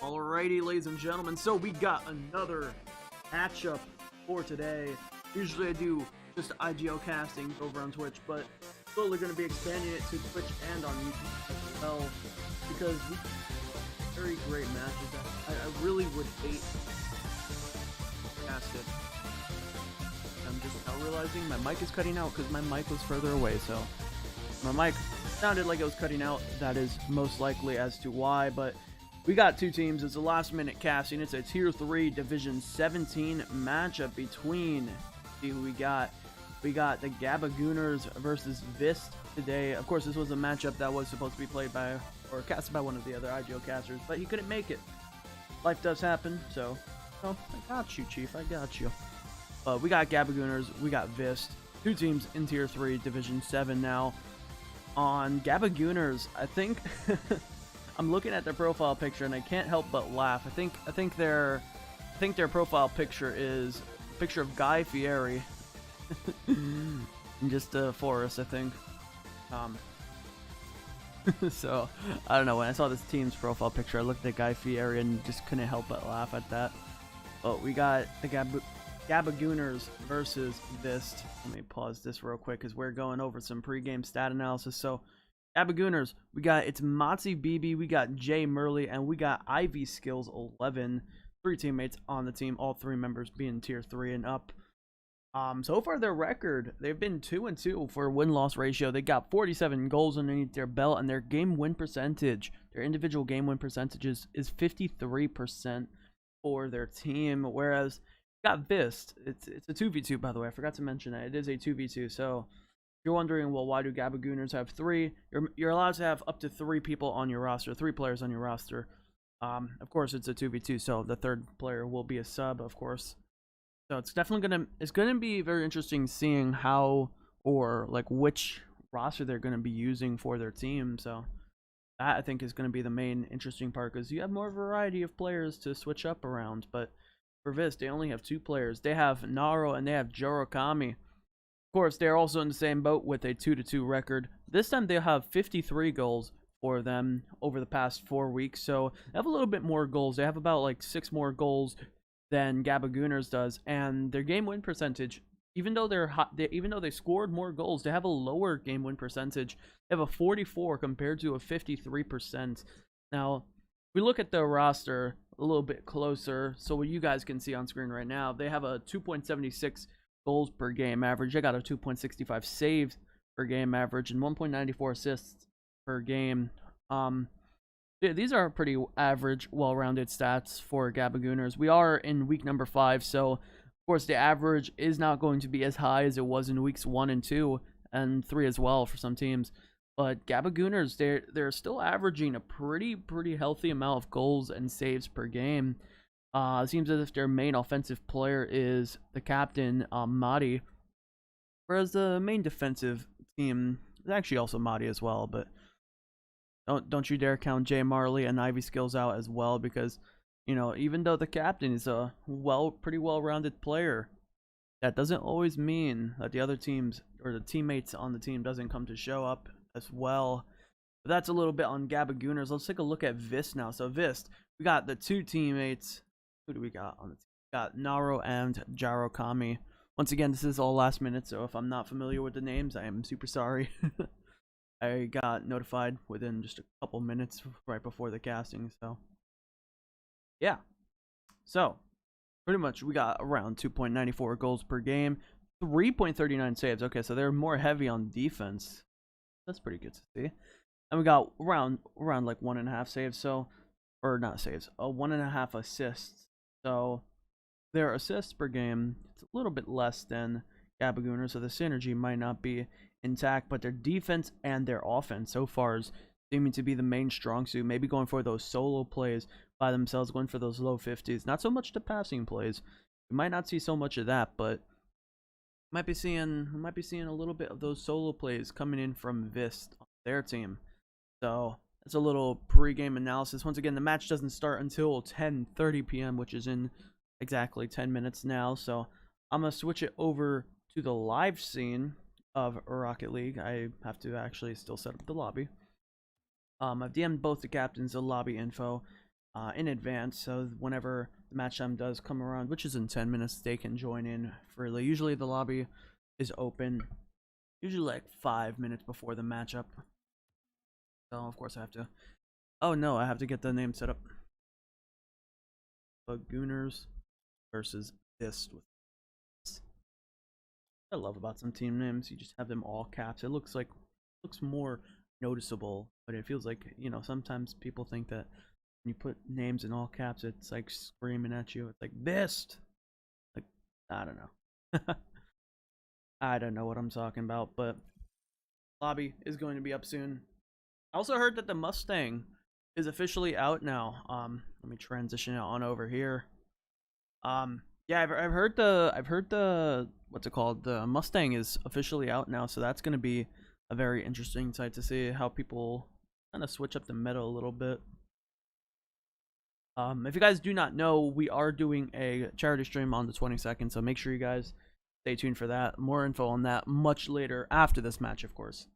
Alrighty, ladies and gentlemen, so we got another matchup for today. Usually I do just IGL casting over on Twitch, but slowly going to be expanding it to Twitch and on YouTube as well, because we very great matches that I really would hate cast it. I'm just now realizing my mic is cutting out because my mic was further away, so my mic sounded like it was cutting out. That is most likely as to why, but we got two teams. It's a last minute casting. It's a tier 3 division 17 matchup between, see who we got. We got the Gabagooners versus VIST today. Of course, this was a matchup that was supposed to be played by or casted by one of the other IGL casters, but he couldn't make it. Life does happen, so I got you, Chief. I got you. We got Gabagooners, we got VIST. Two teams in tier 3 division 7 now. On Gabagooners, I think I'm looking at their profile picture and I can't help but laugh. I think their profile picture is a picture of Guy Fieri in just a forest, I think. So I don't know, when I saw this team's profile picture, I looked at Guy Fieri and just couldn't help but laugh at that. But we got the Gabagooners versus VIST. Let me pause this real quick because we're going over some pregame stat analysis. So Gabagooners, we got it's Motzi BB, we got Jay Murley, and we got Ivy Skills 11. 3 teammates on the team, all 3 members being tier 3 and up. So far their record, they've been 2-2 for win-loss ratio. They got 47 goals underneath their belt, and their game win percentage, their individual game win percentages is 53% for their team. Whereas got VIST, it's a 2v2, by the way. I forgot to mention that it is a 2v2. So if you're wondering, well, why do Gabagooners have 3? You're allowed to have up to 3 people on your roster, 3 players on your roster. Of course, it's a 2v2, so the third player will be a sub, of course. So it's definitely gonna be very interesting seeing how, or like which roster they're gonna be using for their team. So that I think is gonna be the main interesting part, because you have more variety of players to switch up around. But for VIST, they only have 2 players. They have Naro and they have Jorokami. Of course, they're also in the same boat with a 2-2 record. This time they'll have 53 goals for them over the past 4 weeks. So they have a little bit more goals. They have about like 6 more goals than Gabagooners does, and their game win percentage, even though they scored more goals, they have a lower game win percentage. They have a 44 compared to a 53%. Now, if we look at the roster a little bit closer, so what you guys can see on screen right now, they have a 2.76 goals per game average. They got a 2.65 saves per game average and 1.94 assists per game. These are pretty average, well-rounded stats for Gabagooners. We are in week number 5, so of course the average is not going to be as high as it was in weeks 1 and 2 and 3 as well for some teams. But Gabagooners, they're still averaging a pretty healthy amount of goals and saves per game. It seems as if their main offensive player is the captain, Madi, whereas the main defensive team is actually also Madi as well, but don't you dare count Jay Marley and Ivy Skills out as well, because, you know, even though the captain is a pretty well-rounded player, that doesn't always mean that the other teams or the teammates on the team doesn't come to show up as well. But that's a little bit on Gabagooners. Let's take a look at VIST now. So VIST, we got the 2 teammates. Who do we got on the team? We got Naro and Jorokami. Once again, this is all last minute, so if I'm not familiar with the names, I am super sorry. I got notified within just a couple minutes right before the casting, so yeah. So pretty much we got around 2.94 goals per game, 3.39 saves. Okay, so they're more heavy on defense. That's pretty good to see. And we got around like 1.5 saves, so, or not saves, 1.5 assists. So their assists per game, it's a little bit less than Gabagooners, so the synergy might not be intact, but their defense and their offense so far is seeming to be the main strong suit. Maybe going for those solo plays by themselves, going for those low 50s. Not so much the passing plays. We might not see so much of that, but might be seeing a little bit of those solo plays coming in from VIST on their team. So that's a little pre-game analysis. Once again, the match doesn't start until 10:30 p.m., which is in exactly 10 minutes now. So I'm gonna switch it over to the live scene of Rocket League. I have to actually still set up the lobby. I've DM'd both the captains the lobby info. in advance, so whenever the match time does come around, which is in 10 minutes, they can join in freely. Usually the lobby is open, usually like 5 minutes before the matchup. So of course I have to. Oh no, I have to get the name set up. Gabagooners versus VIST. I love about some team names, you just have them all caps. It looks more noticeable, but it feels like, you know, sometimes people think that when you put names in all caps, it's like screaming at you. It's like VIST. Like, I don't know. I don't know what I'm talking about, but lobby is going to be up soon. I also heard that the Mustang is officially out now. Let me transition it on over here. Yeah, I've heard the what's it called? The Mustang is officially out now, so that's going to be a very interesting sight to see how people kind of switch up the meta a little bit. If you guys do not know, we are doing a charity stream on the 22nd, so make sure you guys stay tuned for that. More info on that much later after this match, of course.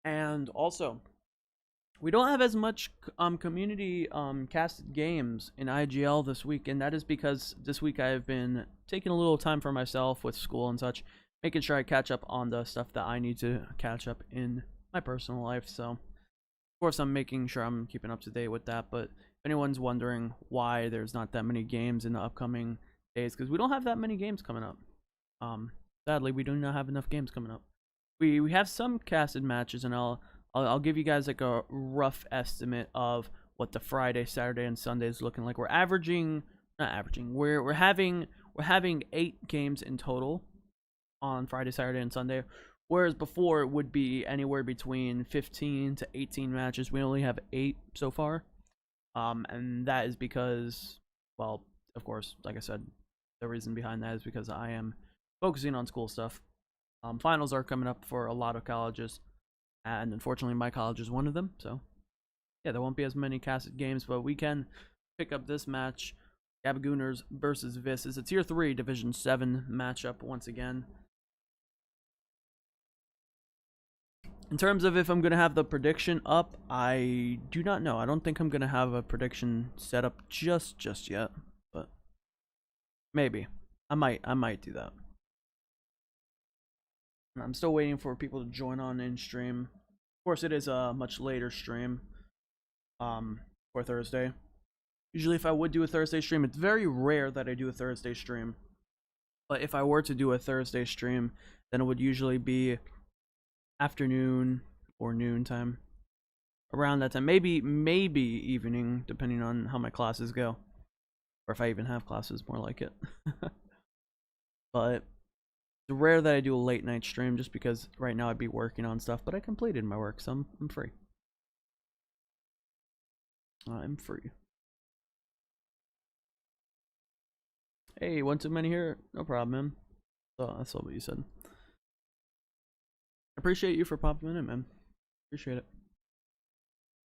And also, we don't have as much community casted games in IGL this week, and that is because this week I've been taking a little time for myself with school and such, making sure I catch up on the stuff that I need to catch up in my personal life. So, of course, I'm making sure I'm keeping up to date with that. But if anyone's wondering why there's not that many games in the upcoming days, because we don't have that many games coming up. Sadly, we do not have enough games coming up. We have some casted matches, and I'll give you guys like a rough estimate of what the Friday, Saturday, and Sunday is looking like. We're averaging, not averaging. We're having 8 games in total on Friday, Saturday, and Sunday, whereas before it would be anywhere between 15 to 18 matches. We only have 8 so far, and that is because, well, of course, like I said, the reason behind that is because I am focusing on school stuff. Finals are coming up for a lot of colleges, and unfortunately my college is one of them, so yeah, there won't be as many casted games, but we can pick up this match. Gabagooners versus VIST. It's a tier 3 division 7 matchup once again. In terms of if I'm going to have the prediction up, I do not know. I don't think I'm going to have a prediction set up just yet, but maybe I might do that. I'm still waiting for people to join on in stream. Of course, it is a much later stream for Thursday. Usually if I would do a Thursday stream, it's very rare that I do a Thursday stream. But if I were to do a Thursday stream, then it would usually be afternoon or noon time. Around that time. Maybe evening, depending on how my classes go. Or if I even have classes, more like it. But it's rare that I do a late night stream just because right now I'd be working on stuff, but I completed my work, so I'm free. I'm free. Hey, one too many here? No problem, man. Oh, that's all what you said. Appreciate you for popping in, man. Appreciate it.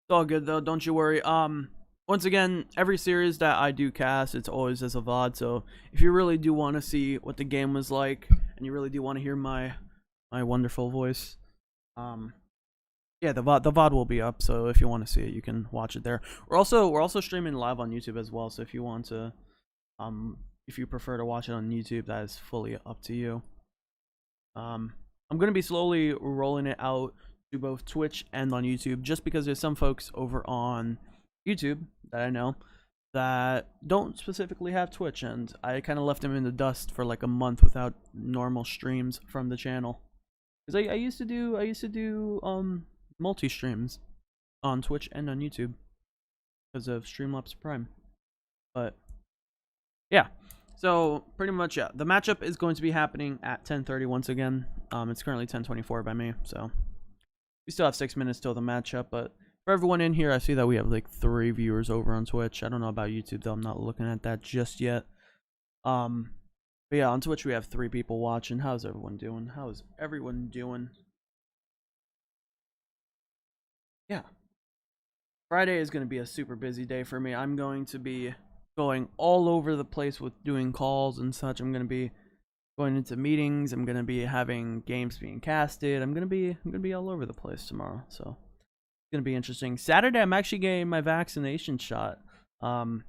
It's all good though, don't you worry. Once again, every series that I do cast, it's always as a VOD, so if you really do want to see what the game was like, and you really do want to hear my wonderful voice, yeah, the VOD will be up, so if you want to see it, you can watch it there. We're also streaming live on YouTube as well, so if you want to, if you prefer to watch it on YouTube, that is fully up to you. I'm gonna be slowly rolling it out to both Twitch and on YouTube, just because there's some folks over on YouTube that I know that don't specifically have Twitch, and I kind of left them in the dust for like a month without normal streams from the channel. Because I used to do multi streams on Twitch and on YouTube because of Streamlabs Prime. But yeah, so pretty much, yeah, the matchup is going to be happening at 10:30 once again. It's currently 10:24 by me, so we still have 6 minutes till the matchup. But for everyone in here, I see that we have like 3 viewers over on Twitch. I don't know about YouTube though. I'm not looking at that just yet. But yeah, on Twitch we have 3 people watching. How's everyone doing? How's everyone doing? Yeah. Friday is going to be a super busy day for me. I'm going to be going all over the place with doing calls and such. I'm going to be going into meetings. I'm going to be having games being casted. I'm going to be all over the place tomorrow. So gonna be interesting. Saturday, I'm actually getting my vaccination shot. Of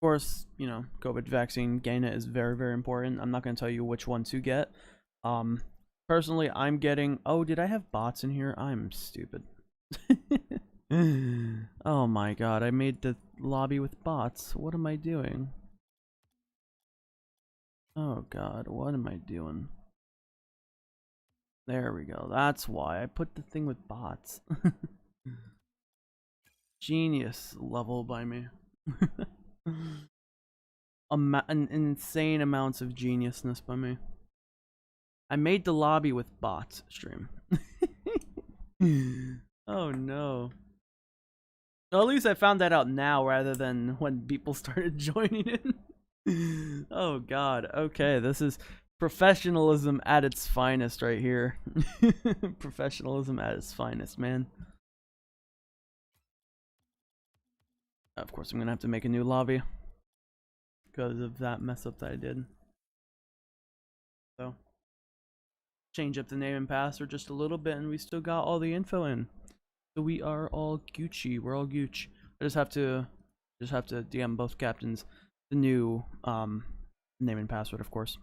course, you know, COVID vaccine, getting it is very, very important. I'm not gonna tell you which one to get. Personally, I'm getting. Oh, did I have bots in here? I'm stupid. Oh my god, I made the lobby with bots. What am I doing? Oh god, what am I doing? There we go. That's why I put the thing with bots. Genius level by me. An insane amounts of geniusness by me. I made the lobby with bots stream. Oh no. Well, at least I found that out now rather than when people started joining in. Oh god. Okay, this is professionalism at its finest right here. Professionalism at its finest, man. Of course, I'm gonna have to make a new lobby because of that mess up that I did. So, change up the name and password just a little bit, and we still got all the info in. So we are all Gucci. We're all Gooch. I just have to DM both captains the new name and password, of course.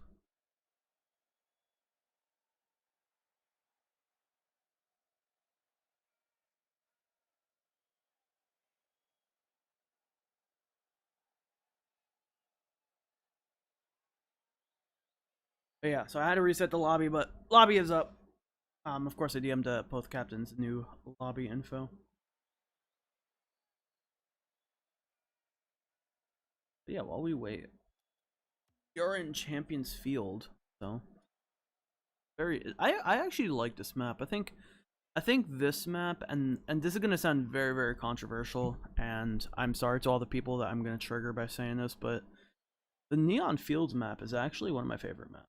But yeah, so I had to reset the lobby, but lobby is up. Of course, I DM'd both captains new lobby info. But yeah, while we wait, you're in Champions Field, so I actually like this map. I think this map, and this is gonna sound very, very controversial, and I'm sorry to all the people that I'm gonna trigger by saying this, but the Neon Fields map is actually one of my favorite maps.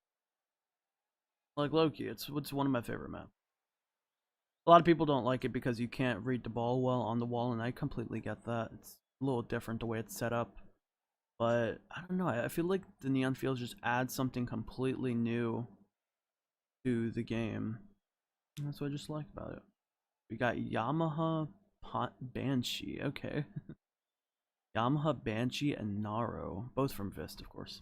Like Loki, it's one of my favorite maps. A lot of people don't like it because you can't read the ball well on the wall, and I completely get that. It's a little different the way it's set up. But I don't know, I feel like the Neon Fields just add something completely new to the game. And that's what I just like about it. We got Yamaha Banshee, okay. Yamaha Banshee and Naro, both from VIST, of course.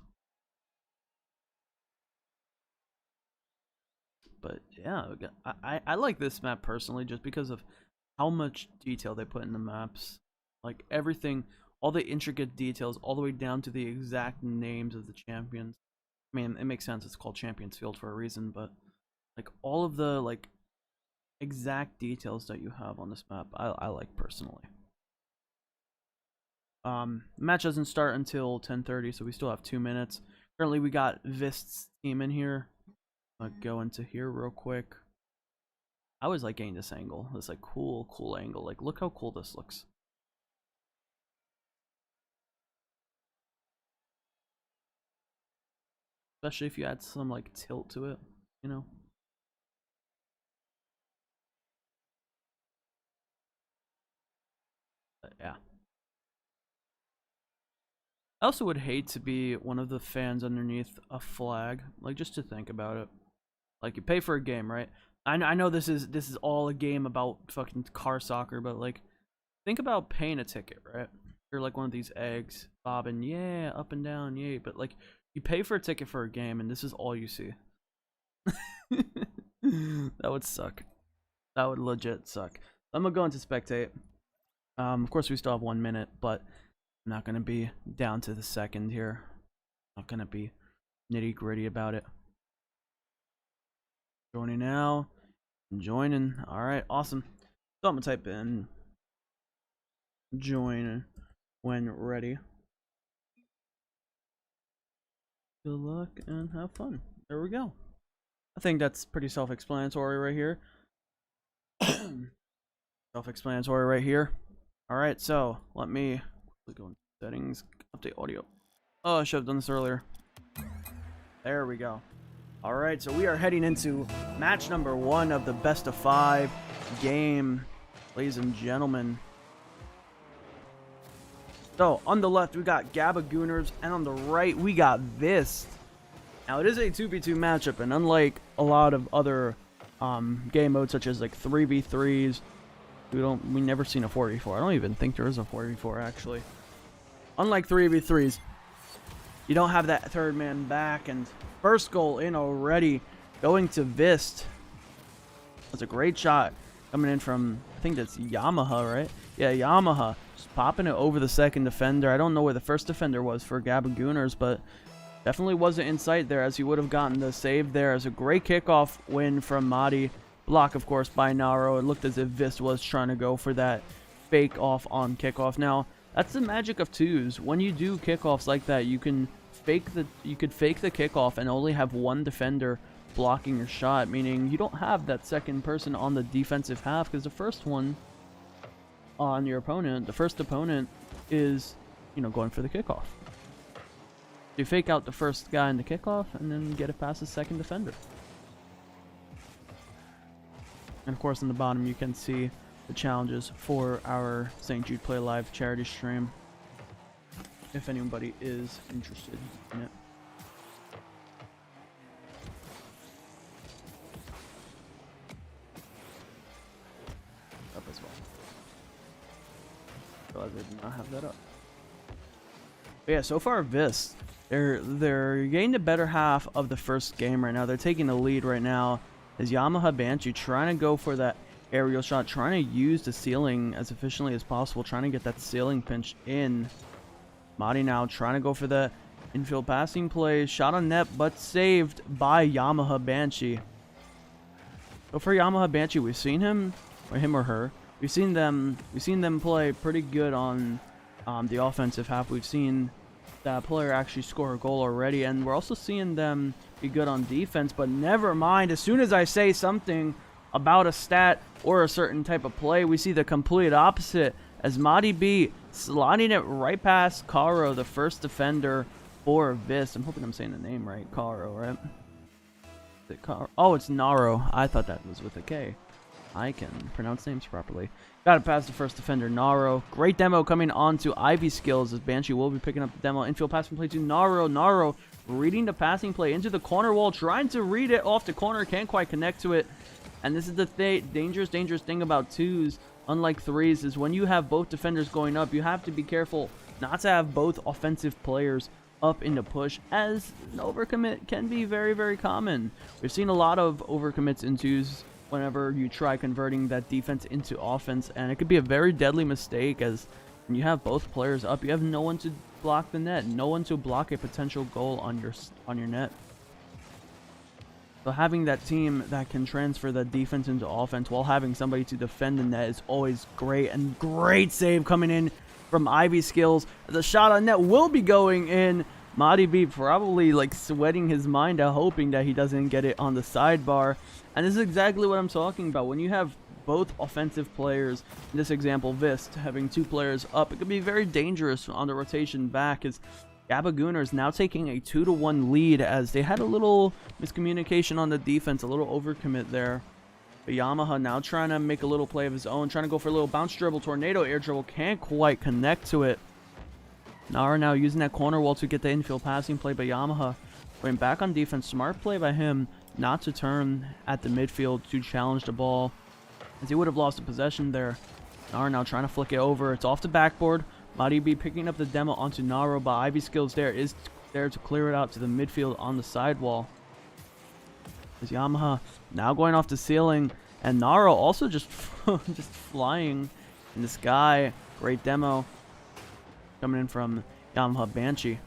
But yeah, I like this map personally just because of how much detail they put in the maps. Like everything, all the intricate details, all the way down to the exact names of the champions. I mean, it makes sense, it's called Champions Field for a reason, but like all of the like exact details that you have on this map, I like personally. Match doesn't start until 10:30, so we still have 2 minutes. Currently, we got VIST's team in here. I'll go into here real quick. I always like getting this angle. This like cool angle. Like, look how cool this looks. Especially if you add some like tilt to it, you know. But yeah. I also would hate to be one of the fans underneath a flag. Like, just to think about it. Like, you pay for a game, right? I know this is all a game about fucking car soccer, but like, think about paying a ticket, right? You're like one of these eggs, bobbing, yeah, up and down, yay. But like, you pay for a ticket for a game, and this is all you see. That would suck. That would legit suck. I'm gonna go into spectate. Of course, we still have 1 minute, but I'm not gonna be down to the second here. Not gonna be nitty gritty about it. Joining now. Joining. Alright, awesome. So I'm gonna type in join when ready. Good luck and have fun. There we go. I think that's pretty self-explanatory right here. Self-explanatory right here. Alright, so let me quickly go into settings, update audio. Oh, I should have done this earlier. There we go. Alright, so we are heading into match number 1 of the best of 5 game, ladies and gentlemen. So, on the left, we got Gabagooners, and on the right, we got VIST. Now, it is a 2v2 matchup, and unlike a lot of other game modes, such as like 3v3s We never seen a 4v4. I don't even think there is a 4v4 actually. Unlike 3v3s, you don't have that third man back. And first goal in already, going to VIST. That's a great shot coming in from, I think that's Yamaha, right? Yeah, Yamaha. Just popping it over the second defender. I don't know where the first defender was for Gabagooners, but definitely wasn't in sight there, as he would have gotten the save there. As a great kickoff win from Madi. Block, of course, by Naro. It looked as if VIST was trying to go for that fake off on kickoff. Now, that's the magic of twos. When you do kickoffs like that, you could fake the kickoff and only have one defender blocking your shot, meaning you don't have that second person on the defensive half, because the first one on your opponent, the first opponent is, you know, going for the kickoff. You fake out the first guy in the kickoff and then get it past the second defender. And of course, in the bottom, you can see the challenges for our St. Jude Play Live charity stream, if anybody is interested in it. Up as well. Realize I did not have that up. But yeah, so far VIST, they're getting the better half of the first game right now. They're taking the lead right now. As Yamaha Banshee trying to go for that aerial shot, trying to use the ceiling as efficiently as possible, trying to get that ceiling pinch in. Madi now trying to go for the infield passing play, shot on net, but saved by Yamaha Banshee. So for Yamaha Banshee, we've seen him or her. We've seen them play pretty good on the offensive half. We've seen that player actually score a goal already, and we're also seeing them be good on defense. But never mind, as soon as I say something about a stat or a certain type of play, we see the complete opposite, as Madi B sliding it right past Caro, the first defender for VIST. I'm hoping I'm saying the name right. Caro, right? Is it Caro? Oh, it's Naro. I thought that was with a K. I can pronounce names properly. Got it past the first defender, Naro. Great demo coming on to Ivy Skills, as Banshee will be picking up the demo. Infield passing play to Naro. Naro reading the passing play into the corner wall, trying to read it off the corner. Can't quite connect to it. And this is the dangerous thing about twos, unlike threes, is when you have both defenders going up, you have to be careful not to have both offensive players up in the push, as an overcommit can be very, very common. We've seen a lot of overcommits in twos whenever you try converting that defense into offense, and it could be a very deadly mistake, as when you have both players up, you have no one to block the net, no one to block a potential goal on your net. So having that team that can transfer the defense into offense while having somebody to defend the net is always great. And great save coming in from Ivy Skills. The shot on net will be going in. Madi B probably like sweating his mind out, hoping that he doesn't get it on the sidebar. And this is exactly what I'm talking about. When you have both offensive players, in this example VIST, having two players up, it could be very dangerous on the rotation back, as Gabagooners now taking a 2-1 lead, as they had a little miscommunication on the defense, a little overcommit there. But Yamaha now trying to make a little play of his own, trying to go for a little bounce dribble, tornado air dribble, can't quite connect to it. Nara now using that corner wall to get the infield passing play, but Yamaha going back on defense. Smart play by him not to turn at the midfield to challenge the ball, as he would have lost the possession there. Nara now trying to flick it over. It's off the backboard. Madi B picking up the demo onto Naro, but Ivy Skills is there to clear it out to the midfield on the sidewall. As Yamaha now going off the ceiling, and Naro also just flying in the sky. Great demo coming in from Yamaha Banshee.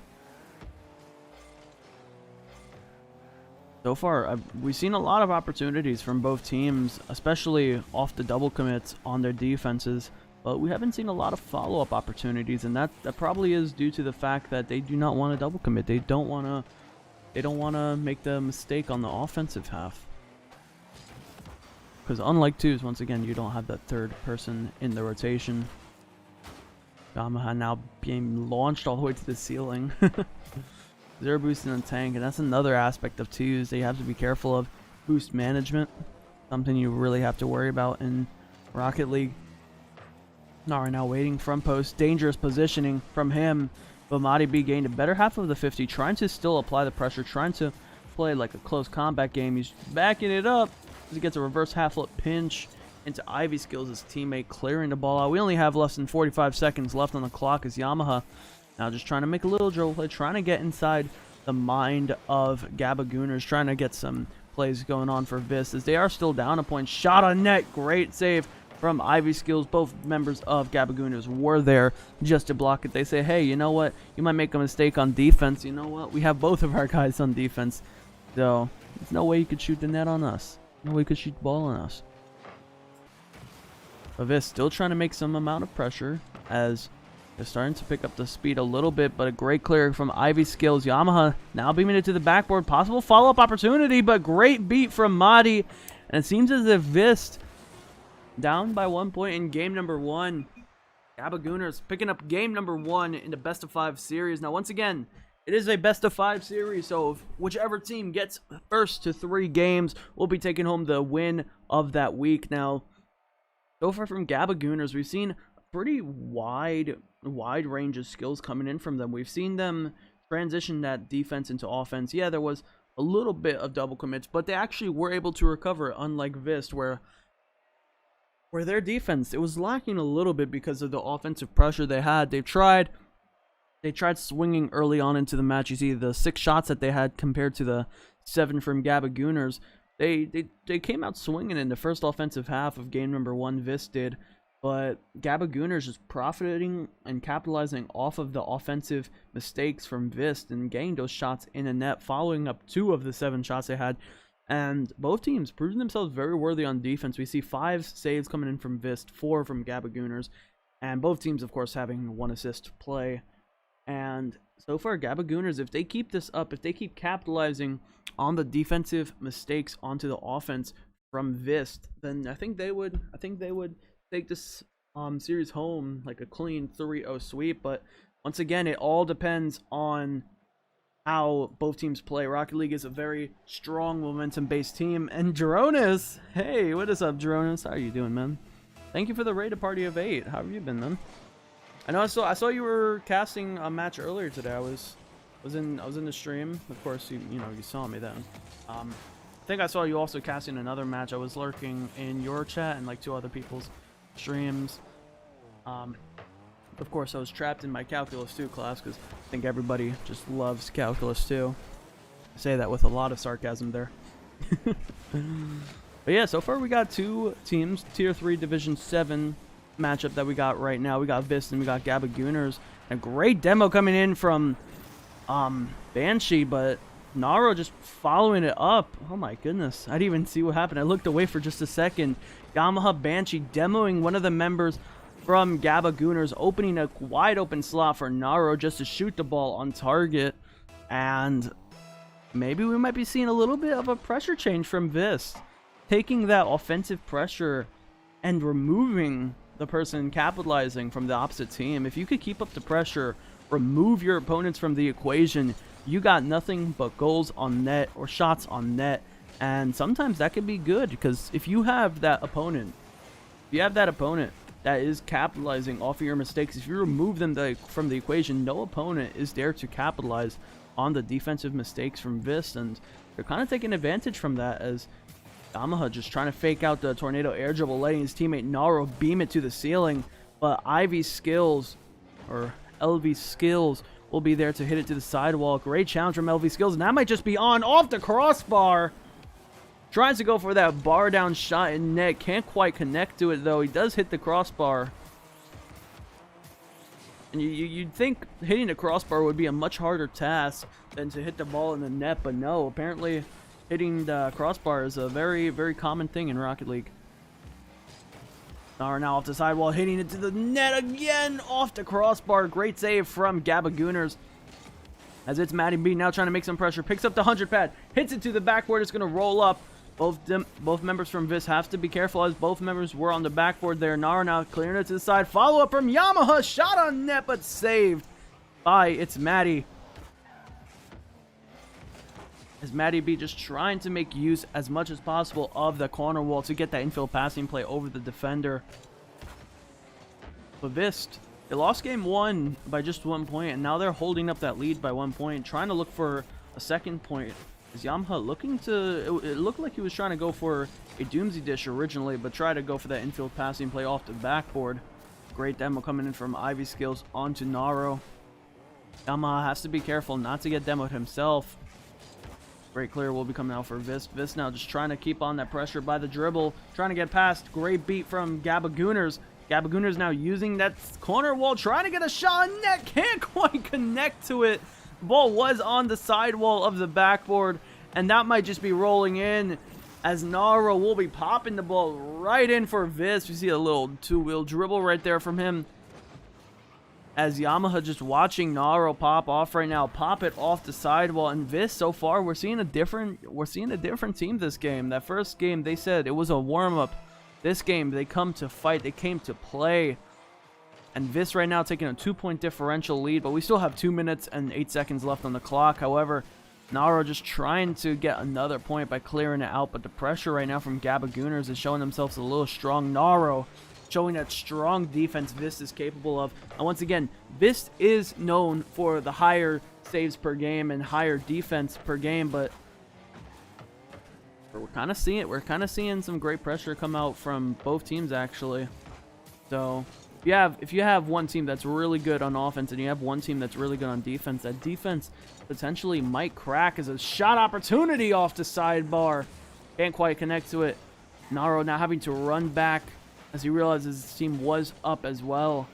So far, we've seen a lot of opportunities from both teams, especially off the double commits on their defenses. But we haven't seen a lot of follow-up opportunities, and that probably is due to the fact that they do not want to double commit. They don't want to make the mistake on the offensive half. Because unlike twos, once again, you don't have that third person in the rotation. Yamaha now being launched all the way to the ceiling. Zero boost in the tank, and that's another aspect of twos they have to be careful of. Boost management, something you really have to worry about in Rocket League. Nara now waiting front post, dangerous positioning from him, but Madi B gained a better half of the 50, trying to still apply the pressure, trying to play like a close combat game. He's backing it up as he gets a reverse half flip pinch, into Ivy Skills, his teammate clearing the ball out. We only have less than 45 seconds left on the clock as Yamaha now just trying to make a little dribble play, trying to get inside the mind of Gabagooners, trying to get some plays going on for VIST as they are still down a point. Shot on net, great save from Ivy Skills. Both members of Gabagooners were there just to block it. They say, hey, you know what? You might make a mistake on defense. You know what? We have both of our guys on defense. So, there's no way you could shoot the net on us. No way you could shoot the ball on us. But VIST still trying to make some amount of pressure as they're starting to pick up the speed a little bit, but a great clear from Ivy Skills. Yamaha now beaming it to the backboard. Possible follow-up opportunity, but great beat from Madi. And it seems as if VIST down by 1 point in game number 1. Gabagooners picking up game number 1 in the best of 5 series. Now, once again, it is a best of 5 series, so whichever team gets first to 3 games will be taking home the win of that week. Now, so far from Gabagooners, we've seen a pretty wide range of skills coming in from them. We've seen them transition that defense into offense. Yeah, there was a little bit of double commits, but they actually were able to recover, unlike VIST, where their defense, it was lacking a little bit because of the offensive pressure they had. They tried swinging early on into the match. You see the 6 shots that they had compared to the 7 from Gabagooners. They came out swinging in the first offensive half of game number 1, VIST did, but Gabagooners just profiting and capitalizing off of the offensive mistakes from VIST and getting those shots in the net, following up 2 of the 7 shots they had. And both teams proving themselves very worthy on defense. We see 5 saves coming in from VIST, 4 from Gabagooners, and both teams, of course, having 1 assist to play. And so far, Gabagooners, if they keep this up, if they keep capitalizing on the defensive mistakes onto the offense from VIST, then I think they would take this series home like a clean 3-0 sweep. But once again, it all depends on how both teams play. Rocket League is a very strong momentum-based team. And Jeronis, hey, what is up, Jeronis? How are you doing, man? Thank you for the raid, a party of 8. How have you been, man? I know I saw you were casting a match earlier today. I was in the stream. Of course, you saw me then. I think I saw you also casting another match. I was lurking in your chat and like 2 other people's streams. Of course, I was trapped in my Calculus 2 class because I think everybody just loves Calculus 2. I say that with a lot of sarcasm there. But yeah, so far we got 2 teams, Tier 3 Division 7 matchup that we got right now. We got VIST and we got Gabagooners. A great demo coming in from Banshee, but Naro just following it up. Oh my goodness, I didn't even see what happened. I looked away for just a second. Yamaha Banshee demoing one of the members from Gabagooners, opening a wide open slot for Naro just to shoot the ball on target. And maybe we might be seeing a little bit of a pressure change from VIST, taking that offensive pressure and removing the person capitalizing from the opposite team. If you could keep up the pressure, remove your opponents from the equation, you got nothing but goals on net or shots on net. And sometimes that can be good, because if you have that opponent, that is capitalizing off of your mistakes, if you remove them from the equation, no opponent is there to capitalize on the defensive mistakes from VIST. And they're kind of taking advantage from that, as Yamaha just trying to fake out the tornado air dribble, letting his teammate Naro beam it to the ceiling. But Ivy Skills, or LV Skills, will be there to hit it to the sidewall. Great challenge from LV Skills, and that might just be off the crossbar. Tries to go for that bar down shot in net. Can't quite connect to it, though. He does hit the crossbar. And you'd think hitting the crossbar would be a much harder task than to hit the ball in the net, but no. Apparently, hitting the crossbar is a very, very common thing in Rocket League. Now off the sidewall, hitting it to the net again, off the crossbar. Great save from Gabagooners. As it's Matty B now trying to make some pressure. Picks up the 100 pad, hits it to the backboard. It's going to roll up. Both members from VIST have to be careful, as both members were on the backboard there. Nara now clearing it to the side. Follow up from Yamaha. Shot on net, but saved by it's Matty. As Matty B just trying to make use as much as possible of the corner wall to get that infield passing play over the defender. But VIST, they lost game 1 by just 1 point, and now they're holding up that lead by 1 point, trying to look for a second point Is Yamaha looking to... It looked like he was trying to go for a Doomsday Dish originally, but tried to go for that infield passing play off the backboard. Great demo coming in from Ivy Skills onto Naro. Yamaha has to be careful not to get demoed himself. Great clear will be coming out for VIST. VIST now just trying to keep on that pressure by the dribble. Trying to get past. Great beat from Gabagooners. Gabagooners now using that corner wall. Trying to get a shot on net. Can't quite connect to it. The ball was on the sidewall of the backboard. And that might just be rolling in. As Naro will be popping the ball right in for VIST. We see a little two-wheel dribble right there from him. As Yamaha just watching Naro pop off right now, pop it off the sidewall, and VIST so far we're seeing a different team this game. That first game they said it was a warm-up. This game they come to fight, they came to play. And VIST right now taking a 2-point differential lead, but we still have 2 minutes and 8 seconds left on the clock. However, Naro just trying to get another point by clearing it out, but the pressure right now from Gabagooners is showing themselves a little strong. Naro showing that strong defense VIST is capable of. And once again, VIST is known for the higher saves per game and higher defense per game, but we're kind of seeing some great pressure come out from both teams actually. So if you have one team that's really good on offense and you have one team that's really good on defense, that defense potentially might crack as a shot opportunity off the sidebar. Can't quite connect to it. Naro now having to run back as he realizes his team was up as well.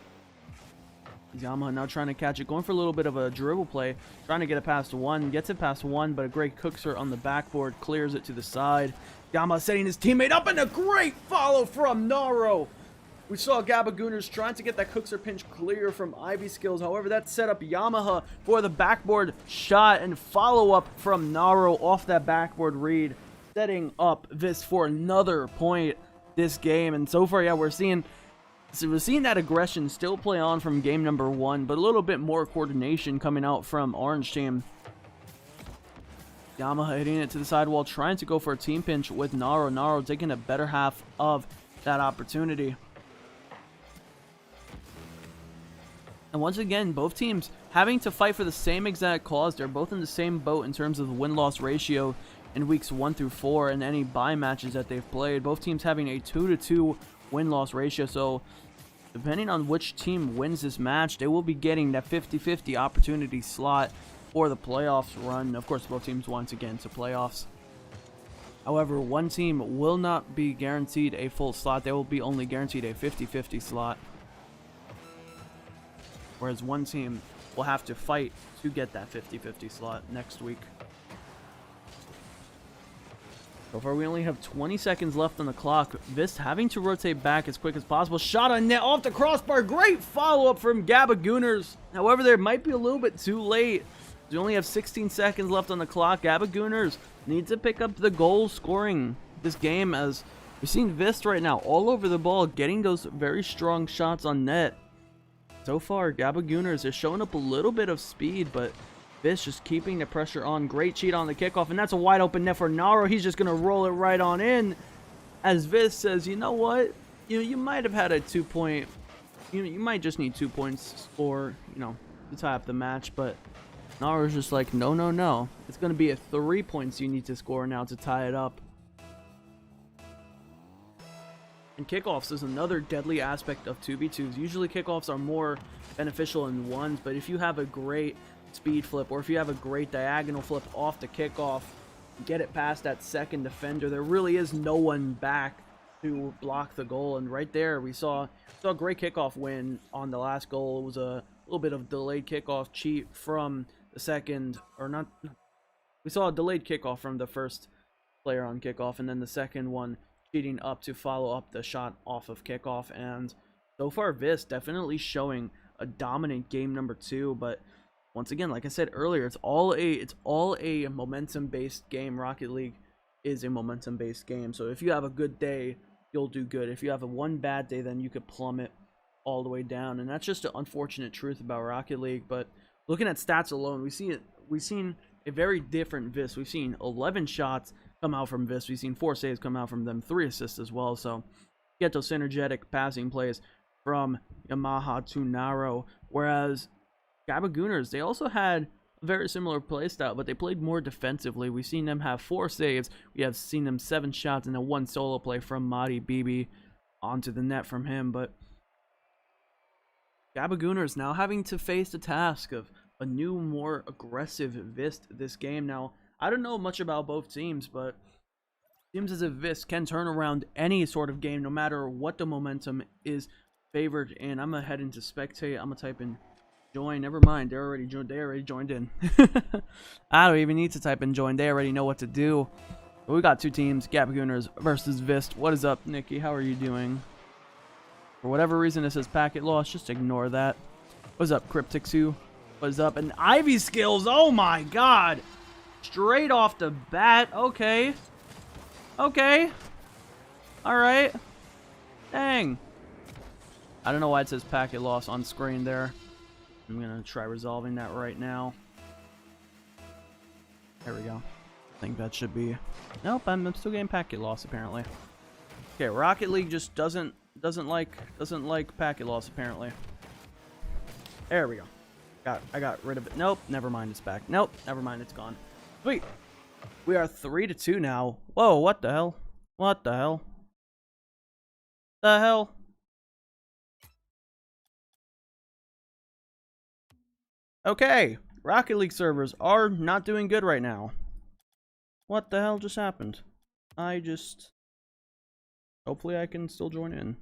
Yamaha now trying to catch it, going for a little bit of a dribble play, trying to get it past one, gets it past one, but a great cookser on the backboard, clears it to the side. Yamaha setting his teammate up, and a great follow from Naro. We saw Gabagooners trying to get that cookser pinch clear from Ivy Skills. However, that set up Yamaha for the backboard shot and follow-up from Naro off that backboard read, setting up VIST for another point this game. And so far, yeah, we're seeing that aggression still play on from game number 1, but a little bit more coordination coming out from Orange Team. Yamaha hitting it to the sidewall, trying to go for a team pinch with Naro. Naro taking a better half of that opportunity. And once again, both teams having to fight for the same exact cause. They're both in the same boat in terms of the win-loss ratio in weeks 1 through 4 and any bye matches that they've played. Both teams having a 2-2 win-loss ratio. So depending on which team wins this match, they will be getting that 50-50 opportunity slot for the playoffs run. Of course, both teams want to get into playoffs. However, one team will not be guaranteed a full slot. They will be only guaranteed a 50-50 slot. Whereas one team will have to fight to get that 50-50 slot next week. So far, we only have 20 seconds left on the clock. VIST having to rotate back as quick as possible. Shot on net off the crossbar. Great follow-up from Gabagooners. However, there might be a little bit too late. We only have 16 seconds left on the clock. Gabagooners need to pick up the goal scoring this game, as we've seen VIST right now all over the ball, getting those very strong shots on net. So far, Gabagooners are showing up a little bit of speed, but VIST just keeping the pressure on. Great cheat on the kickoff, and that's a wide open net for Naro. He's just going to roll it right on in, as VIST says, you know what? You might have had a 2-point, you might just need 2 points to score, to tie up the match, but Naro's just like, no. It's going to be a 3 points you need to score now to tie it up. And kickoffs is another deadly aspect of 2v2s. Usually kickoffs are more beneficial in ones, but if you have a great speed flip or if you have a great diagonal flip off the kickoff, get it past that second defender, there really is no one back to block the goal. And right there we saw a great kickoff win on the last goal. It was a little bit of delayed kickoff cheat from the second, or not, we saw a delayed kickoff from the first player on kickoff, and then the second one cheating up to follow up the shot off of kickoff. And so far, VIST definitely showing a dominant game number 2, but once again, like I said earlier, it's all a momentum-based game. Rocket League is a momentum-based game. So if you have a good day, you'll do good. If you have one bad day, then you could plummet all the way down. And that's just an unfortunate truth about Rocket League. But looking at stats alone, we've seen a very different VIST. We've seen 11 shots come out from VIST. We've seen 4 saves come out from them, 3 assists as well. So get those synergetic passing plays from Yamaha to Naro. Whereas Gabagooners, they also had a very similar play style, but they played more defensively. We've seen them have 4 saves. We have seen them 7 shots and a 1 solo play from Madi Bibi onto the net from him. But Gabagooners now having to face the task of a new, more aggressive VIST this game. Now, I don't know much about both teams, but it seems as if VIST can turn around any sort of game no matter what the momentum is favored in. I'm going to head into spectate. I'm going to type in join. Never mind. They already joined in. I don't even need to type in join. They already know what to do. But we got 2 teams, Gabagooners versus VIST. What is up, Nikki? How are you doing? For whatever reason, it says packet loss. Just ignore that. What's up, Cryptixu? What's up? And Ivy skills. Oh my god. Straight off the bat. Okay. Okay. Alright. Dang. I don't know why it says packet loss on screen there. I'm going to try resolving that right now. There we go. I think that should be... Nope, I'm still getting packet loss apparently. Okay, Rocket League just doesn't like packet loss apparently. There we go. I got rid of it. Nope, never mind, it's back. Nope, never mind, it's gone. Sweet. We are 3-2 now. Whoa, what the hell? What the hell? The hell? Okay, Rocket League servers are not doing good right now. What the hell just happened? Hopefully I can still join in.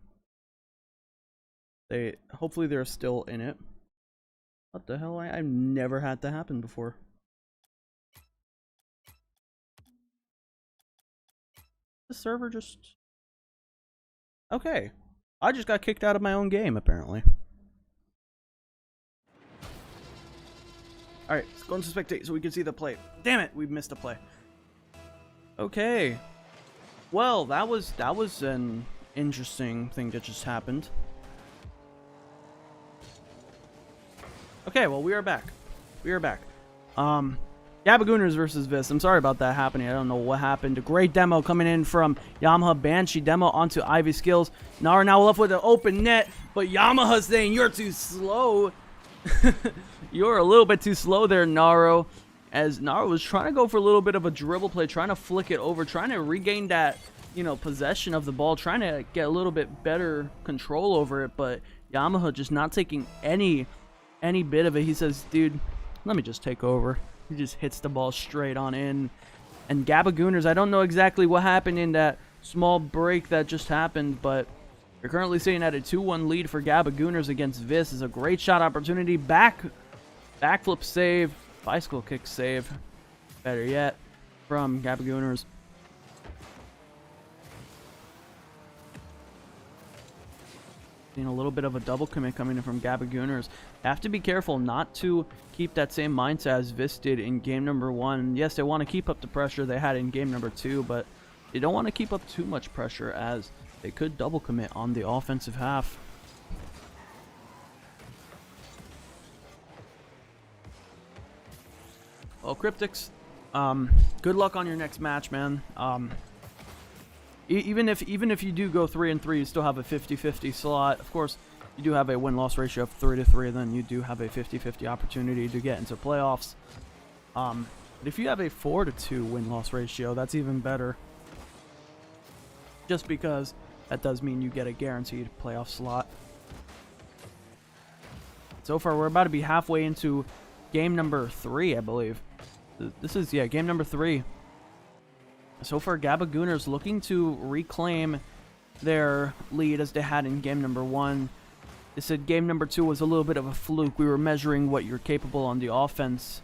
Hopefully they're still in it. What the hell? I've never had that happen before. The server just... Okay. I just got kicked out of my own game, apparently. Alright, let's go into spectate so we can see the play. Damn it, we missed a play. Okay. Well, that was an interesting thing that just happened. Okay, well, we are back. We are back. Gabagooners versus VIST. I'm sorry about that happening. I don't know what happened. A great demo coming in from Yamaha Banshee demo onto Ivy Skills. Nara now left with an open net, but Yamaha saying you're too slow. You're a little bit too slow there, Naro. As Naro was trying to go for a little bit of a dribble play, trying to flick it over, trying to regain that, possession of the ball, trying to get a little bit better control over it, but Yamaha just not taking any bit of it. He says, dude, let me just take over. He just hits the ball straight on in. And Gabagooners, I don't know exactly what happened in that small break that just happened, but you're currently sitting at a 2-1 lead for Gabagooners against VIST. Is a great shot opportunity. Backflip save. Bicycle kick save. Better yet, from Gabagooners. Seeing a little bit of a double commit coming in from Gabagooners. Have to be careful not to keep that same mindset as VIST did in game number 1. Yes, they want to keep up the pressure they had in game number 2, but they don't want to keep up too much pressure as they could double commit on the offensive half. Well, Cryptix, good luck on your next match, man. Even if you do go 3-3, you still have a 50-50 slot. Of course, you do have a win-loss ratio of 3-3, then you do have a 50-50 opportunity to get into playoffs. But if you have a 4-2 win-loss ratio, that's even better. Just because that does mean you get a guaranteed playoff slot. So far, we're about to be halfway into game number 3, I believe. This is, yeah, game number 3. So far, Gabagooners looking to reclaim their lead as they had in game number 1. They said game number 2 was a little bit of a fluke. We were measuring what you're capable on the offense.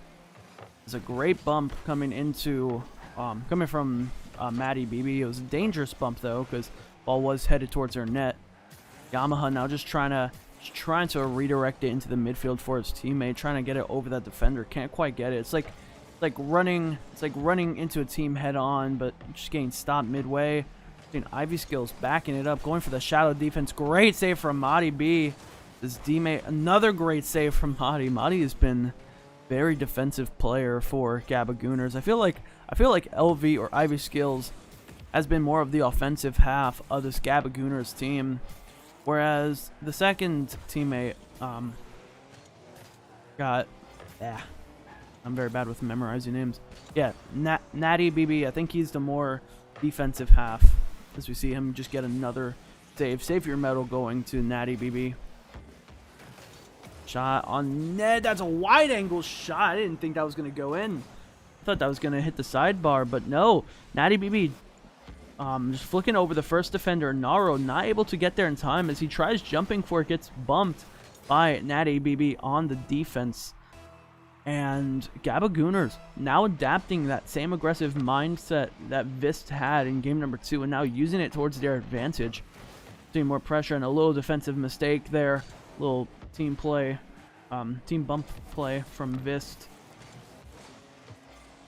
There's a great bump coming into, coming from Madi Bibi. It was a dangerous bump though, because ball was headed towards her net. Yamaha now just trying to redirect it into the midfield for his teammate, trying to get it over that defender. Can't quite get it. It's like running into a team head on, but just getting stopped midway. Ivy Skills backing it up, going for the shadow defense. Great save from Madi B. This teammate, another great save from Madi. Madi has been very defensive player for Gabagooners. I feel like LV or Ivy Skills has been more of the offensive half of this Gabagooners team, whereas the second teammate got I'm very bad with memorizing names. Yeah, Natty BB. I think he's the more defensive half, as we see him just get another save. Save your medal going to Natty BB. Shot on net. That's a wide angle shot. I didn't think that was going to go in. I thought that was going to hit the sidebar, but no. Natty BB just flicking over the first defender. Naro not able to get there in time as he tries jumping for it, gets bumped by Natty BB on the defense. And Gabagooners now adapting that same aggressive mindset that VIST had in game number 2 and now using it towards their advantage. Seeing more pressure and a little defensive mistake there. Little team play, team bump play from VIST.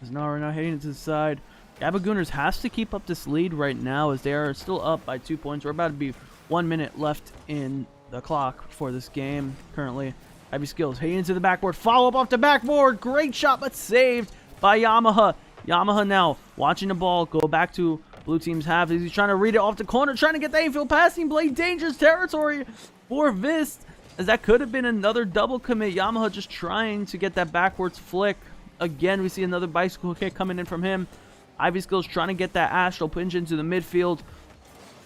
Is Nara now heading to the side. Gabagooners has to keep up this lead right now as they are still up by 2 points. We're about to be 1 minute left in the clock for this game currently. Ivy Skills heading into the backboard. Follow up off the backboard. Great shot, but saved by Yamaha. Yamaha now watching the ball go back to blue team's half. He's trying to read it off the corner, trying to get the infield passing play. Dangerous territory for VIST, as that could have been another double commit. Yamaha just trying to get that backwards flick. Again, we see another bicycle kick coming in from him. Ivy Skills trying to get that astral pinch into the midfield.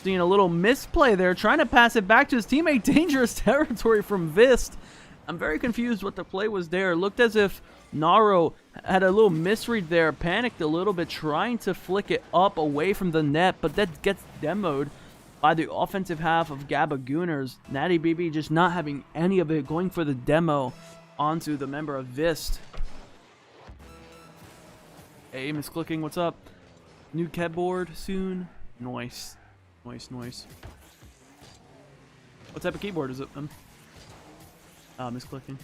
Seeing a little misplay there, trying to pass it back to his teammate. Dangerous territory from VIST. I'm very confused what the play was there. It looked as if Naro had a little misread there, panicked a little bit, trying to flick it up away from the net, but that gets demoed by the offensive half of Gabagooners. Natty BB just not having any of it, going for the demo onto the member of VIST. Hey, misclicking, what's up? New keyboard soon? Nice. Nice. What type of keyboard is it? Misclicking.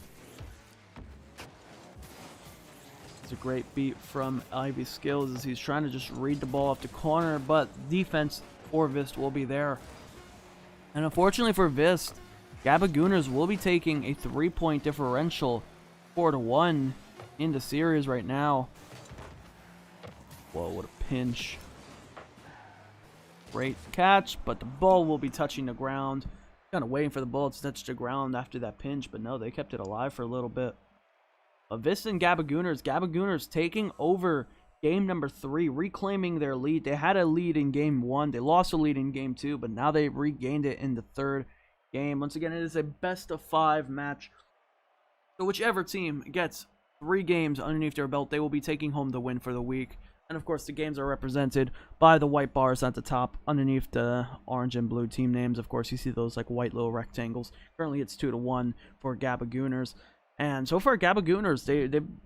It's a great beat from Ivy Skills as he's trying to just read the ball off the corner, but defense for VIST will be there. And unfortunately for VIST, Gabagooners will be taking a 3-point differential, 4-1 in the series right now. Whoa, what a pinch. Great catch, but the ball will be touching the ground. Kind of waiting for the ball to touch the ground after that pinch, but no, they kept it alive for a little bit. VIST and Gabagooners taking over game number 3, reclaiming their lead. They had a lead in game 1. They lost a lead in game 2, but now they regained it in the 3rd game. Once again, it is a best-of-5 match. So whichever team gets 3 games underneath their belt, they will be taking home the win for the week. And of course, the games are represented by the white bars at the top underneath the orange and blue team names. Of course, you see those like white little rectangles. Currently, it's 2-1 for Gabagooners. And so far, Gabagooners,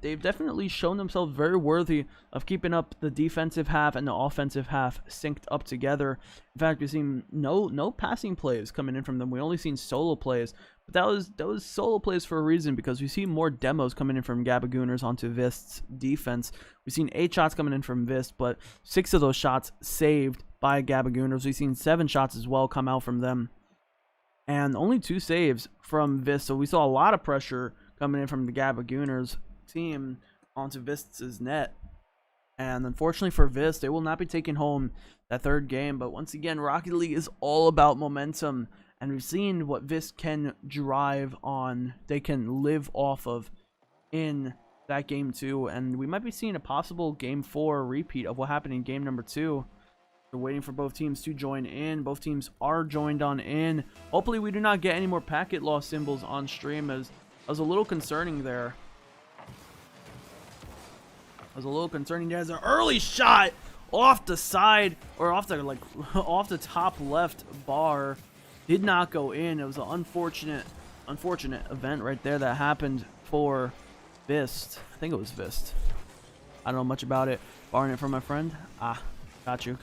they've definitely shown themselves very worthy of keeping up the defensive half and the offensive half synced up together. In fact, we've seen no passing plays coming in from them. We only seen solo plays. But that was solo plays for a reason, because we see more demos coming in from Gabagooners onto VIST's defense. We've seen 8 shots coming in from VIST, but 6 of those shots saved by Gabagooners. We've seen 7 shots as well come out from them, and only 2 saves from VIST. So we saw a lot of pressure coming in from the Gabagooners team onto VIST's net. And unfortunately for VIST, they will not be taking home that 3rd game. But once again, Rocket League is all about momentum. And we've seen what VIST can drive on, they can live off of in that game 2. And we might be seeing a possible game 4 repeat of what happened in game number 2. We're waiting for both teams to join in. Both teams are joined on in. Hopefully we do not get any more packet loss symbols on stream, as I was a little concerning there. There's an early shot off the side, or off the off the top left bar. Did not go in. It was an unfortunate event right there that happened for VIST. I think it was VIST. I don't know much about it. Borrowing it from my friend. Got you.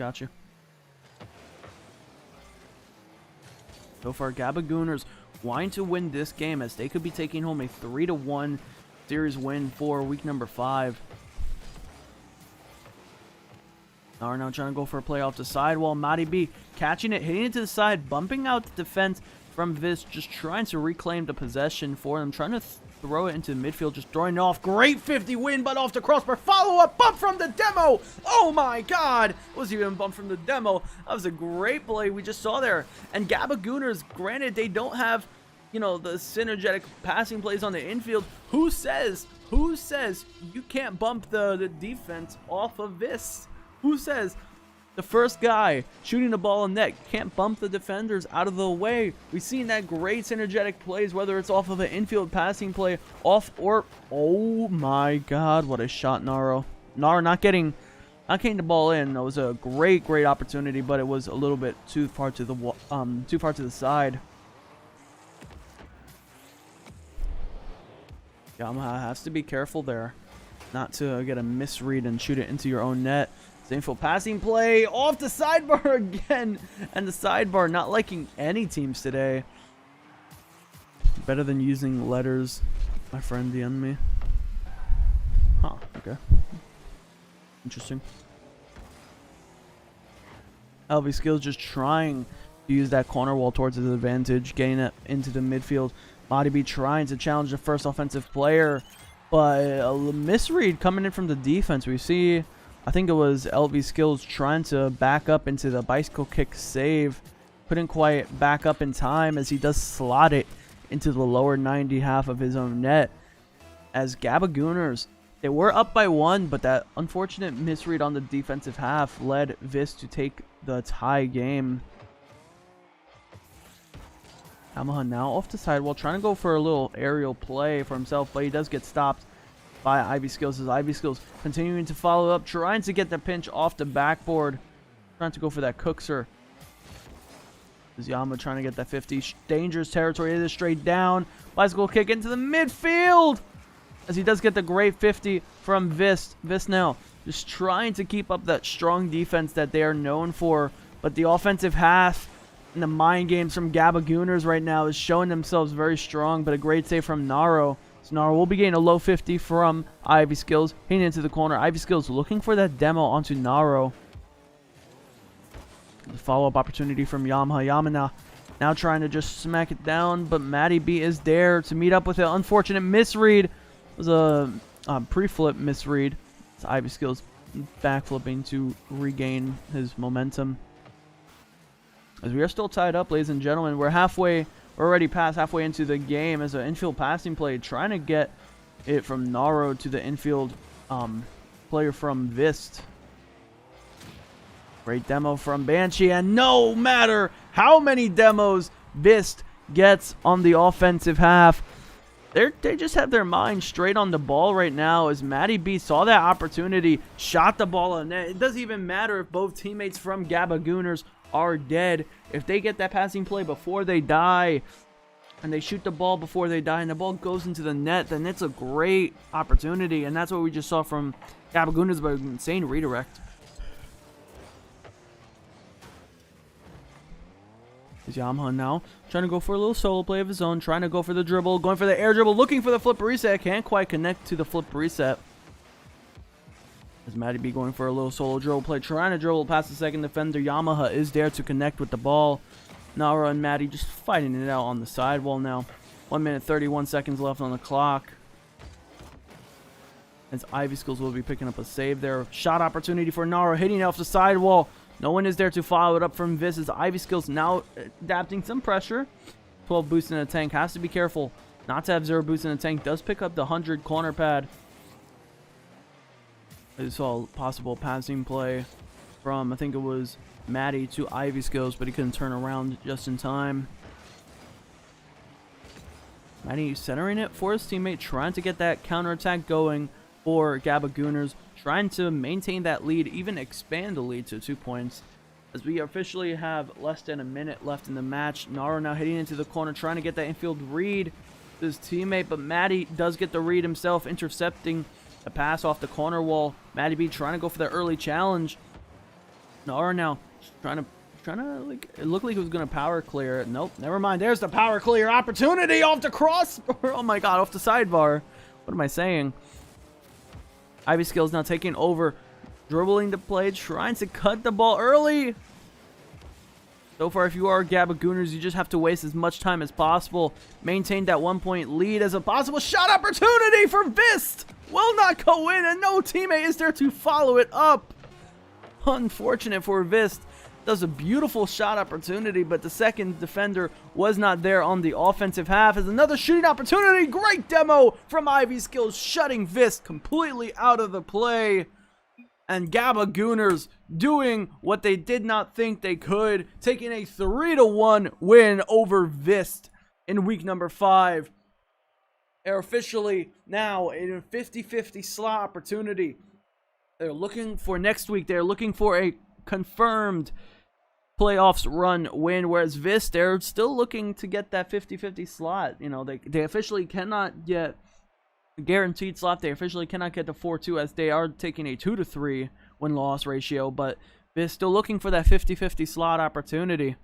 So far, Gabagooners wanting to win this game, as they could be taking home a 3-1 series win for week number 5. Now trying to go for a play off the side, while Matty B catching it, hitting it to the side, bumping out the defense from VIST, just trying to reclaim the possession for them, trying to throw it into the midfield, just throwing it off. Great 50 win, but off the crossbar. Follow-up bump from the demo. Oh my god, it wasn't even a bump from the demo. That was a great play we just saw there. And Gabagooners, granted, they don't have you know, the synergetic passing plays on the infield. Who says you can't bump the defense off of VIST? Who says the first guy shooting the ball in net can't bump the defenders out of the way? We've seen that great synergetic plays, whether it's off of an infield passing play, off or... Oh my god, what a shot, Naro. Naro not getting the ball in. It was a great opportunity, but it was a little bit too far to the side. Yamaha has to be careful there not to get a misread and shoot it into your own net. Infield passing play off the sidebar again, and the sidebar not liking any teams today. Better than using letters, my friend the enemy. Huh, okay. Interesting. LV Skills just trying to use that corner wall towards his advantage, getting it into the midfield. Madi B trying to challenge the first offensive player, but a misread coming in from the defense. We see, I think it was LV Skills trying to back up into the bicycle kick save. Couldn't quite back up in time as he does slot it into the lower 90 half of his own net. As Gabagooners, they were up by 1, but that unfortunate misread on the defensive half led VIST to take the tie game. Yamaha now off the sidewall, trying to go for a little aerial play for himself, but he does get stopped by Ivy Skills. As Ivy Skills continuing to follow up, trying to get the pinch off the backboard, trying to go for that cookser. As Yamaha trying to get that 50, dangerous territory. It is straight down, bicycle kick into the midfield, as he does get the great 50 from VIST. VIST now just trying to keep up that strong defense that they are known for, but the offensive half and the mind games from Gabagooners right now is showing themselves very strong, but a great save from Naro. So Naro will be getting a low 50 from Ivy Skills, hitting into the corner. Ivy Skills looking for that demo onto Naro. The follow-up opportunity from Yamaha. Yamaha now trying to just smack it down, but Matty B is there to meet up with an unfortunate misread. It was a pre-flip misread. It's Ivy Skills backflipping to regain his momentum. As we are still tied up, ladies and gentlemen, we're already past halfway into the game as an infield passing play, trying to get it from Naro to the infield player from VIST. Great demo from Banshee, and no matter how many demos VIST gets on the offensive half, they just have their mind straight on the ball right now, as Matty B saw that opportunity, shot the ball in net. It doesn't even matter if both teammates from Gabagooners are dead. If they get that passing play before they die, and they shoot the ball before they die, and the ball goes into the net, then it's a great opportunity, and that's what we just saw from Gabagooners, but an insane redirect. Is Yamaha now trying to go for a little solo play of his own, trying to go for the dribble, going for the air dribble, looking for the flip reset, can't quite connect to the flip reset. As Matty B going for a little solo dribble play, trying to dribble past the second defender. Yamaha is there to connect with the ball. Nara and Matty just fighting it out on the sidewall now. 1 minute 31 seconds left on the clock. As Ivy Skills will be picking up a save there. Shot opportunity for Nara, hitting it off the sidewall. No one is there to follow it up from VIST, as Ivy Skills now adapting some pressure. 12 boosts in a tank, has to be careful not to have 0 boosts in a tank. Does pick up the 100 corner pad. I saw a possible passing play from, I think it was Matty to Ivy Skills, but he couldn't turn around just in time. Matty centering it for his teammate, trying to get that counterattack going for Gabagooners, trying to maintain that lead, even expand the lead to 2 points. As we officially have less than a minute left in the match, Naro now hitting into the corner, trying to get that infield read to his teammate, but Matty does get the read himself, intercepting a pass off the corner wall. Matty B trying to go for the early challenge. Naro now trying to like, it looked like he was gonna power clear it. Nope, never mind. There's the power clear opportunity off the cross. Oh my god, off the sidebar. What am I saying? Ivy Skills now taking over, dribbling the play, trying to cut the ball early. So far, if you are Gabagooners, you just have to waste as much time as possible. Maintain that 1 point lead as a possible shot opportunity for VIST. Will not go in, and no teammate is there to follow it up. Unfortunate for VIST, does a beautiful shot opportunity, but the second defender was not there on the offensive half. As another shooting opportunity, great demo from Ivy Skills, shutting VIST completely out of the play. And Gabagooners doing what they did not think they could, taking a 3-1 win over VIST in week number 5. They're officially now in a 50-50 slot opportunity. They're looking for next week. They're looking for a confirmed playoffs run win, whereas VIST, they're still looking to get that 50-50 slot. You know, they officially cannot get a guaranteed slot. They officially cannot get the 4-2, as they are taking a 2-3 win-loss ratio, but VIST still looking for that 50-50 slot opportunity.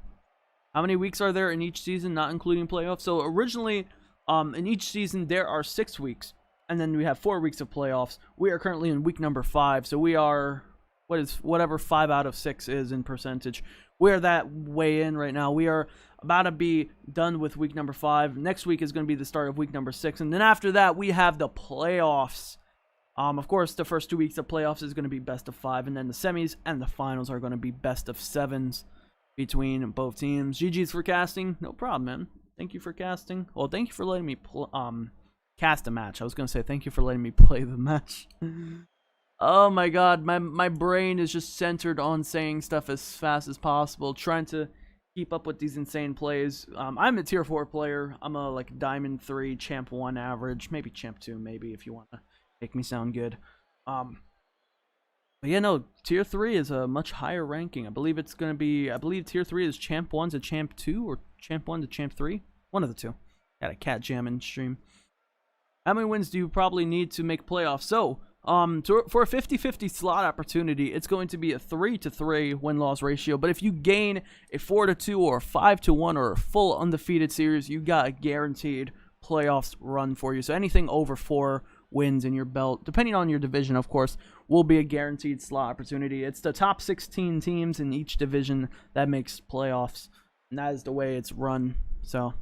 How many weeks are there in each season, not including playoffs? So originally, in each season, there are 6 weeks, and then we have 4 weeks of playoffs. We are currently in week number 5, so we are, whatever 5 out of 6 is in percentage. We are that way in right now. We are about to be done with week number 5. Next week is going to be the start of week number 6, and then after that, we have the playoffs. Of course, the first 2 weeks of playoffs is going to be best of 5, and then the semis and the finals are going to be best of 7s between both teams. GG's for casting. No problem, man. Thank you for casting. Well, thank you for letting me cast a match. I was going to say thank you for letting me play the match. Oh my god, my brain is just centered on saying stuff as fast as possible, trying to keep up with these insane plays. I'm a tier 4 player. I'm a like diamond 3, champ 1 average, maybe champ 2, maybe, if you want to make me sound good. But yeah, no, tier 3 is a much higher ranking. I believe it's going to be, I believe tier 3 is champ 1 to champ 2, or champ 1 to champ 3. One of the two. Got a cat jam in stream. How many wins do you probably need to make playoffs? So, for a 50-50 slot opportunity, it's going to be a 3-3 win-loss ratio. But if you gain a 4-2 or a 5-1 or a full undefeated series, you got a guaranteed playoffs run for you. So anything over 4 wins in your belt, depending on your division, of course, will be a guaranteed slot opportunity. It's the top 16 teams in each division that makes playoffs, and that is the way it's run. So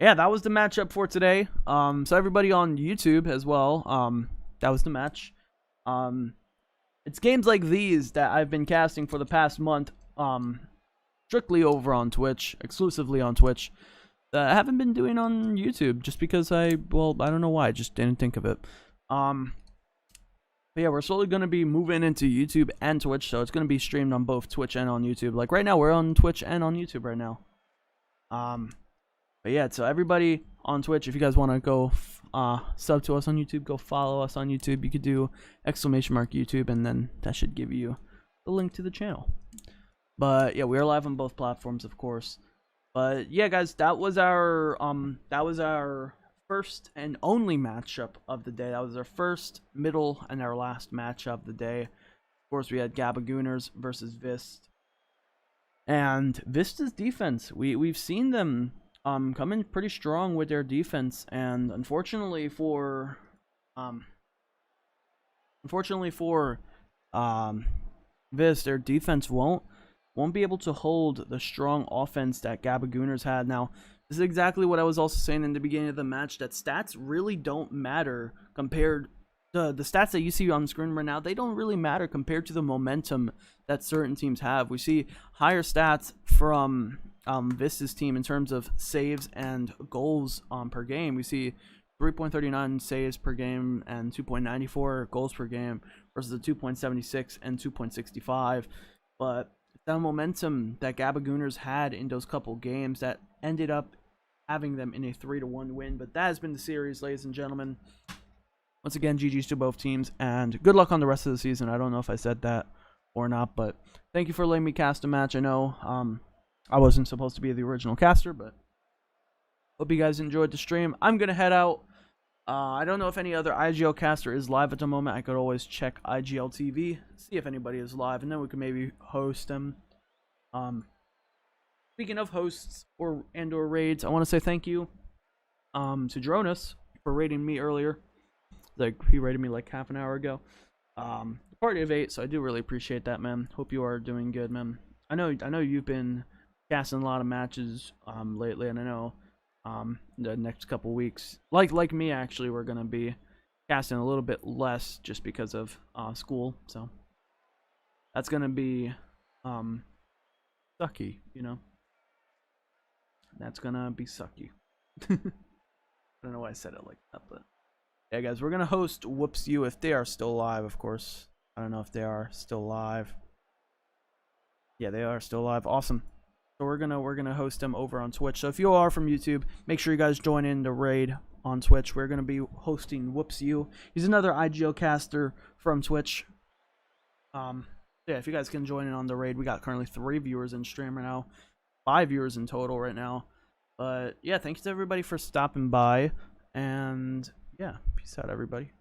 yeah, that was the matchup for today. So everybody on YouTube as well, that was the match. It's games like these that I've been casting for the past month, strictly over on Twitch, exclusively on Twitch, that I haven't been doing on YouTube, just because I don't know why, I just didn't think of it. But yeah, we're slowly going to be moving into YouTube and Twitch, so it's going to be streamed on both Twitch and on YouTube. Like right now, we're on Twitch and on YouTube right now. But yeah, so everybody on Twitch, if you guys want to go sub to us on YouTube, go follow us on YouTube. You could do !YouTube, and then that should give you the link to the channel. But yeah, we are live on both platforms, of course. But yeah, guys, that was our first and only matchup of the day. That was our first, middle, and our last match of the day. Of course, we had Gabagooners versus VIST. And VIST's defense, we've seen them come in pretty strong with their defense, and unfortunately for VIST, their defense won't be able to hold the strong offense that Gabagooners had. Now, this is exactly what I was also saying in the beginning of the match, that stats really don't matter compared to the stats that you see on the screen right now. They don't really matter compared to the momentum that certain teams have. We see higher stats from VIST's team in terms of saves and goals per game. We see 3.39 saves per game and 2.94 goals per game versus the 2.76 and 2.65. But the momentum that Gabagooners had in those couple games that ended up having them in a 3-1 win. But that has been the series, ladies and gentlemen. Once again, GG's to both teams, and good luck on the rest of the season. I don't know if I said that or not, but thank you for letting me cast a match. I know I wasn't supposed to be the original caster, but hope you guys enjoyed the stream. I'm going to head out. I don't know if any other IGL caster is live at the moment. I could always check IGL TV, see if anybody is live, and then we could maybe host them. Speaking of hosts or raids, I want to say thank you to Dronus for raiding me earlier. Like, he raided me like half an hour ago. Party of 8, so I do really appreciate that, man. Hope you are doing good, man. I know you've been casting a lot of matches lately, and I know the next couple weeks, like me actually, we're gonna be casting a little bit less just because of school. So that's gonna be sucky, you know. That's gonna be sucky. I don't know why I said it like that, but yeah, guys, we're gonna host Whoops You if they are still live, of course. I don't know if they are still live. Yeah, they are still live. Awesome. So we're gonna host them over on Twitch. So if you are from YouTube, make sure you guys join in the raid on Twitch. We're gonna be hosting Whoops You. He's another IGL caster from Twitch. Yeah, if you guys can join in on the raid, we got currently 3 viewers in stream right now, 5 viewers in total right now. But yeah, thanks to everybody for stopping by, and yeah, peace out, everybody.